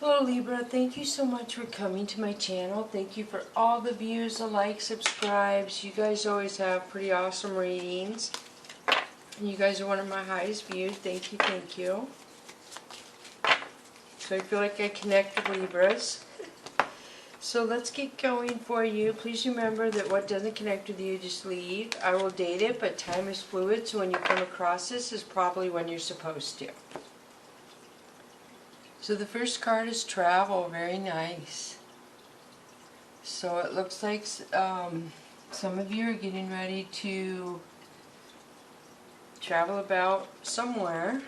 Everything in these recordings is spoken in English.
Hello Libra, thank you so much for coming to my channel. Thank you for all the views, the likes, subscribes. You guys always have pretty awesome readings. And you guys are one of my highest viewed. Thank you, thank you. So I feel like I connect with Libras. So let's get going for you. Please remember that what doesn't connect with you, just leave. I will date it, but time is fluid, so when you come across this is probably when you're supposed to. So the first card is travel, very nice. So it looks like some of you are getting ready to travel about somewhere.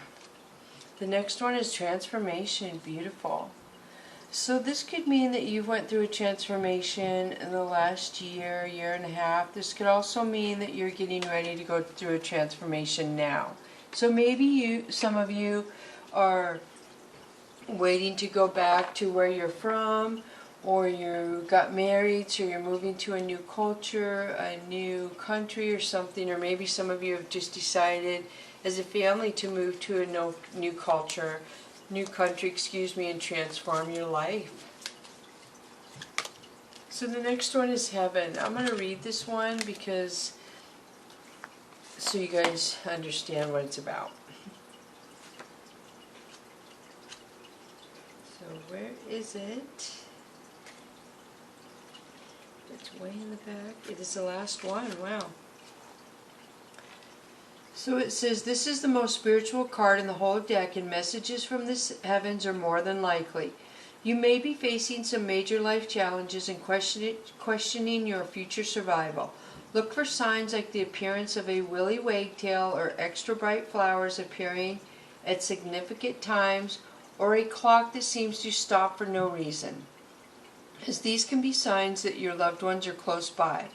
The next one is transformation, beautiful. So this could mean that you went through a transformation in the last year, year and a half. This could also mean that you're getting ready to go through a transformation now. So maybe some of you are waiting to go back to where you're from, or you got married so you're moving to a new culture, a new country or something, or maybe some of you have just decided as a family to move to a new culture, new country, and transform your life. So the next one is heaven. I'm going to read this one because so you guys understand what it's about. So where is it? It's way in the back. It is the last one. Wow. So it says, this is the most spiritual card in the whole deck, and messages from the heavens are more than likely. You may be facing some major life challenges and questioning your future survival. Look for signs like the appearance of a willy wagtail or extra bright flowers appearing at significant times, or a clock that seems to stop for no reason, as these can be signs that your loved ones are close by.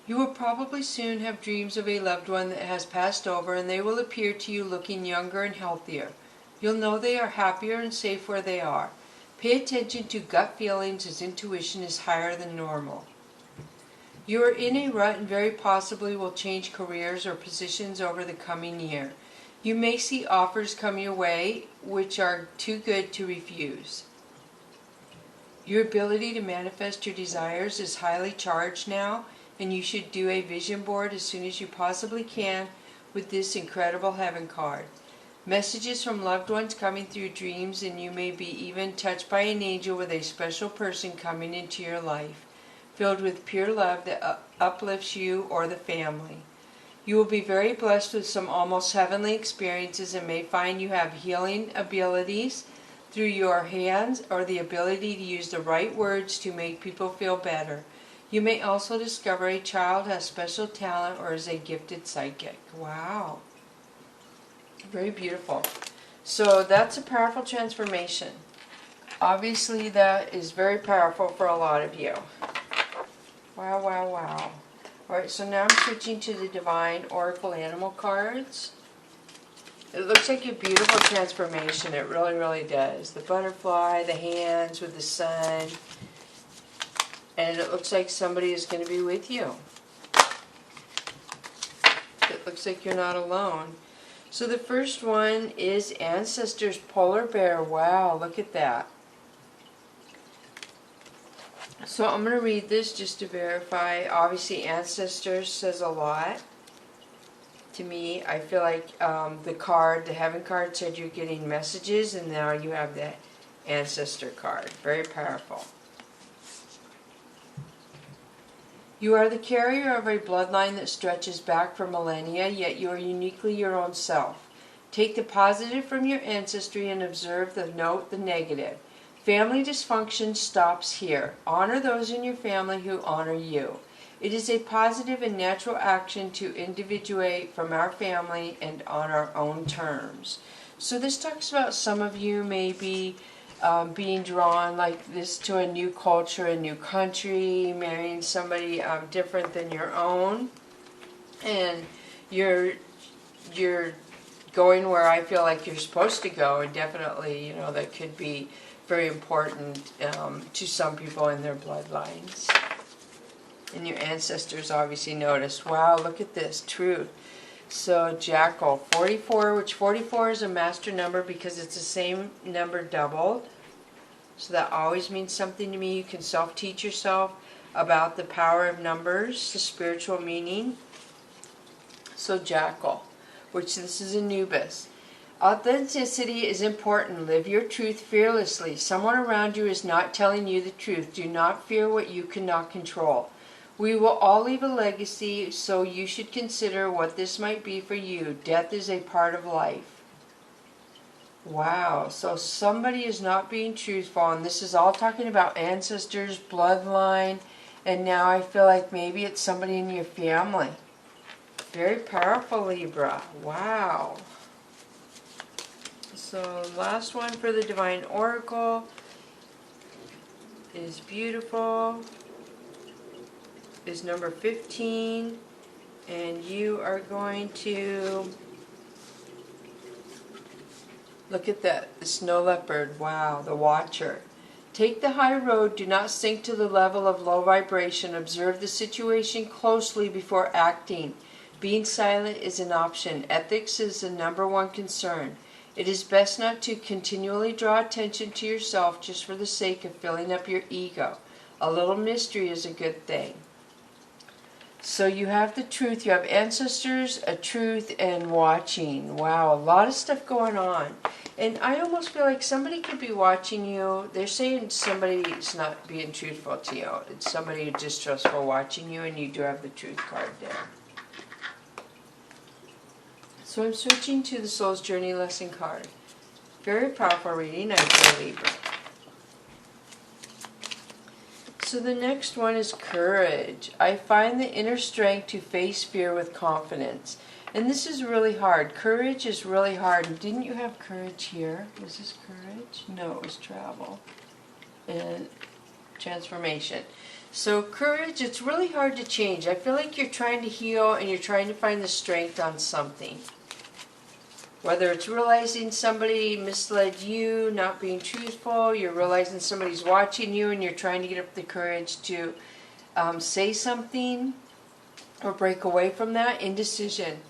You will probably soon have dreams of a loved one that has passed over, and they will appear to you looking younger and healthier. You'll know they are happier and safe where they are. Pay attention to gut feelings, as intuition is higher than normal. You are in a rut and very possibly will change careers or positions over the coming year. You may see offers come your way which are too good to refuse. Your ability to manifest your desires is highly charged now, and you should do a vision board as soon as you possibly can with this incredible heaven card. Messages from loved ones coming through dreams, and you may be even touched by an angel with a special person coming into your life, filled with pure love that uplifts you or the family. You will be very blessed with some almost heavenly experiences and may find you have healing abilities through your hands or the ability to use the right words to make people feel better. You may also discover a child has special talent or is a gifted psychic. Wow. Very beautiful. So that's a powerful transformation. Obviously that is very powerful for a lot of you. Wow, wow, wow. Alright, so now I'm switching to the Divine Oracle Animal cards. It looks like a beautiful transformation. It really, really does. The butterfly, the hands with the sun. And it looks like somebody is going to be with you. It looks like you're not alone. So the first one is Ancestors Polar Bear. Wow, look at that. So I'm going to read this just to verify. Obviously Ancestors says a lot to me. I feel like the Heaven card said you're getting messages, and now you have the Ancestor card. Very powerful. You are the carrier of a bloodline that stretches back for millennia, yet you are uniquely your own self. Take the positive from your ancestry and observe the negative. Family dysfunction stops here. Honor those in your family who honor you. It is a positive and natural action to individuate from our family and on our own terms. So this talks about some of you maybe being drawn like this to a new culture, a new country, marrying somebody different than your own, and you're going where I feel like you're supposed to go, and definitely, you know, that could be very important to some people in their bloodlines. And your ancestors obviously noticed. Wow, look at this, truth. So Jackal, 44, which 44 is a master number because it's the same number doubled. So that always means something to me. You can self-teach yourself about the power of numbers, the spiritual meaning. So Jackal, which this is Anubis. Authenticity is important. Live your truth fearlessly. Someone around you is not telling you the truth. Do not fear what you cannot control. We will all leave a legacy, so you should consider what this might be for you. Death is a part of life. Wow, so somebody is not being truthful, and this is all talking about ancestors, bloodline, and now I feel like maybe it's somebody in your family. Very powerful, Libra. Wow. So last one for the Divine Oracle is beautiful. Is number 15. And you are going to look at that. The snow leopard. Wow, the Watcher. Take the high road. Do not sink to the level of low vibration. Observe the situation closely before acting. Being silent is an option. Ethics is the #1 concern. It is best not to continually draw attention to yourself just for the sake of filling up your ego. A little mystery is a good thing. So you have the truth, you have ancestors, a truth, and watching. Wow, a lot of stuff going on. And I almost feel like somebody could be watching you. They're saying somebody's not being truthful to you. It's somebody distrustful watching you, and you do have the truth card there. So I'm switching to the Soul's Journey lesson card. Very powerful reading, I feel, Libra. So the next one is courage. I find the inner strength to face fear with confidence. And this is really hard. Courage is really hard. And didn't you have courage here? Was this courage? No, it was travel and transformation. So courage, it's really hard to change. I feel like you're trying to heal and you're trying to find the strength on something. Whether it's realizing somebody misled you, not being truthful, you're realizing somebody's watching you and you're trying to get up the courage to say something or break away from that. Indecision.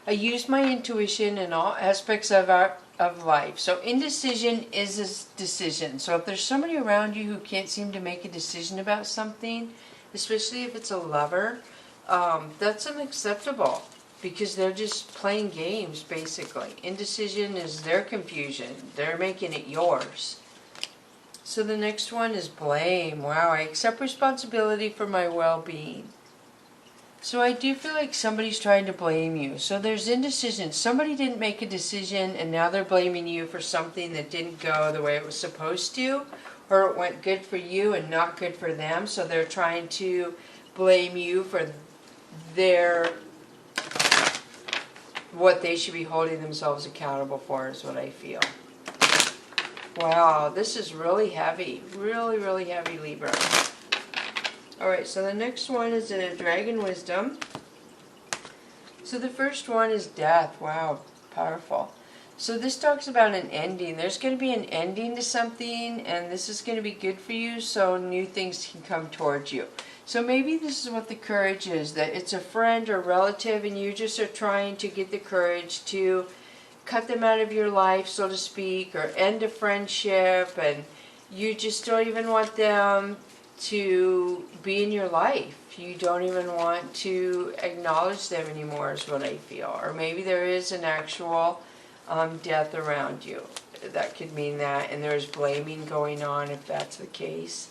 I use my intuition in all aspects of life. So indecision is a decision. So if there's somebody around you who can't seem to make a decision about something, especially if it's a lover, that's unacceptable. Because they're just playing games, basically. Indecision is their confusion. They're making it yours. So the next one is blame. Wow, I accept responsibility for my well-being. So I do feel like somebody's trying to blame you. So there's indecision. Somebody didn't make a decision and now they're blaming you for something that didn't go the way it was supposed to. Or it went good for you and not good for them. So they're trying to blame you for what they should be holding themselves accountable for, is what I feel. Wow, this is really heavy. Really, really heavy, Libra. Alright, so the next one is a Dragon Wisdom. So the first one is death. Wow, powerful. So this talks about an ending. There's going to be an ending to something, and this is going to be good for you, so new things can come towards you. So maybe this is what the courage is, that it's a friend or relative and you just are trying to get the courage to cut them out of your life, so to speak, or end a friendship, and you just don't even want them to be in your life. You don't even want to acknowledge them anymore, is what I feel. Or maybe there is an actual death around you. That could mean that, and there's blaming going on if that's the case.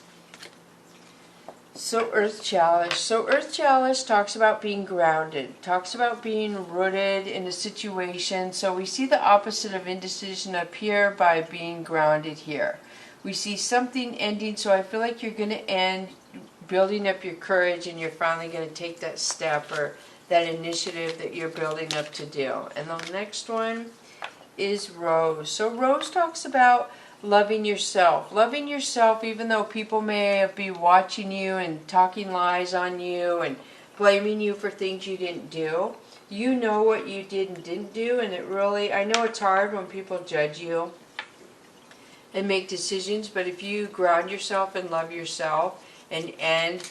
So Earth Chalice. So Earth Chalice talks about being grounded. Talks about being rooted in a situation. So we see the opposite of indecision up here by being grounded here. We see something ending, so I feel like you're going to end building up your courage and you're finally going to take that step or that initiative that you're building up to do. And the next one is Rose. So Rose talks about loving yourself. Loving yourself even though people may be watching you and talking lies on you and blaming you for things you didn't do. You know what you did and didn't do, and it really, I know it's hard when people judge you and make decisions, but if you ground yourself and love yourself and end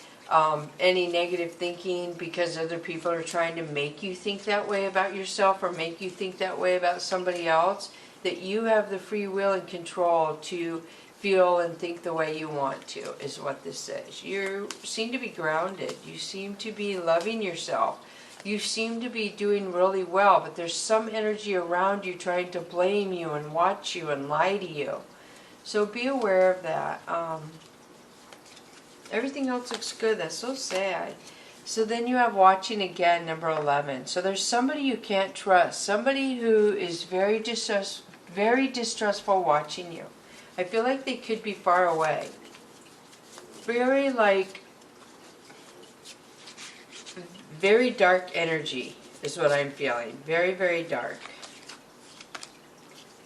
any negative thinking because other people are trying to make you think that way about yourself or make you think that way about somebody else, that you have the free will and control to feel and think the way you want to, is what this says. You seem to be grounded. You seem to be loving yourself. You seem to be doing really well, but there's some energy around you trying to blame you and watch you and lie to you. So be aware of that. Everything else looks good. That's so sad. So then you have watching again, number 11. So there's somebody you can't trust. Somebody who is very distrustful watching you. I feel like they could be far away. Very very dark energy is what I'm feeling. Very, very dark.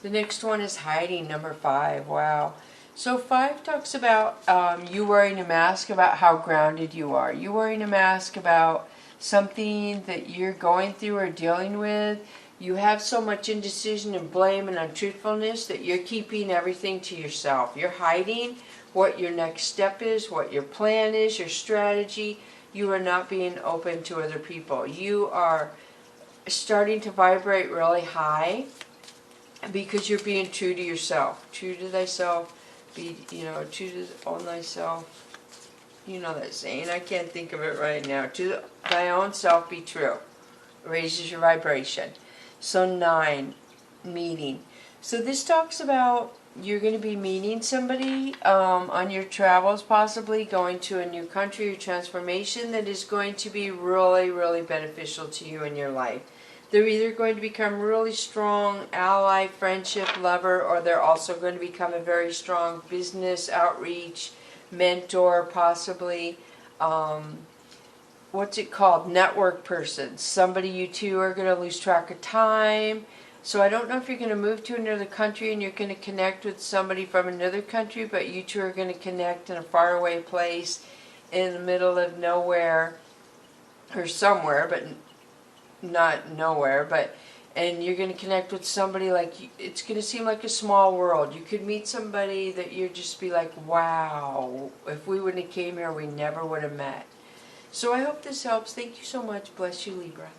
The next one is hiding, number 5. Wow. So 5 talks about you wearing a mask, about how grounded you are. You wearing a mask about something that you're going through or dealing with. You have so much indecision and blame and untruthfulness that you're keeping everything to yourself. You're hiding what your next step is, what your plan is, your strategy. You are not being open to other people. You are starting to vibrate really high because you're being true to yourself. True to thyself. Be, true to own thyself. You know that saying. I can't think of it right now. To thy own self be true. Raises your vibration. So 9, meeting. So this talks about you're going to be meeting somebody on your travels, possibly going to a new country or transformation that is going to be really, really beneficial to you in your life. They're either going to become really strong ally, friendship, lover, or they're also going to become a very strong business, outreach, mentor, possibly. What's it called? Network person. Somebody you two are going to lose track of time. So I don't know if you're going to move to another country and you're going to connect with somebody from another country, but you two are going to connect in a faraway place in the middle of nowhere, or somewhere, but not nowhere, and you're going to connect with somebody it's going to seem like a small world. You could meet somebody that you'd just be like, wow, if we wouldn't have came here, we never would have met. So I hope this helps. Thank you so much. Bless you, Libra.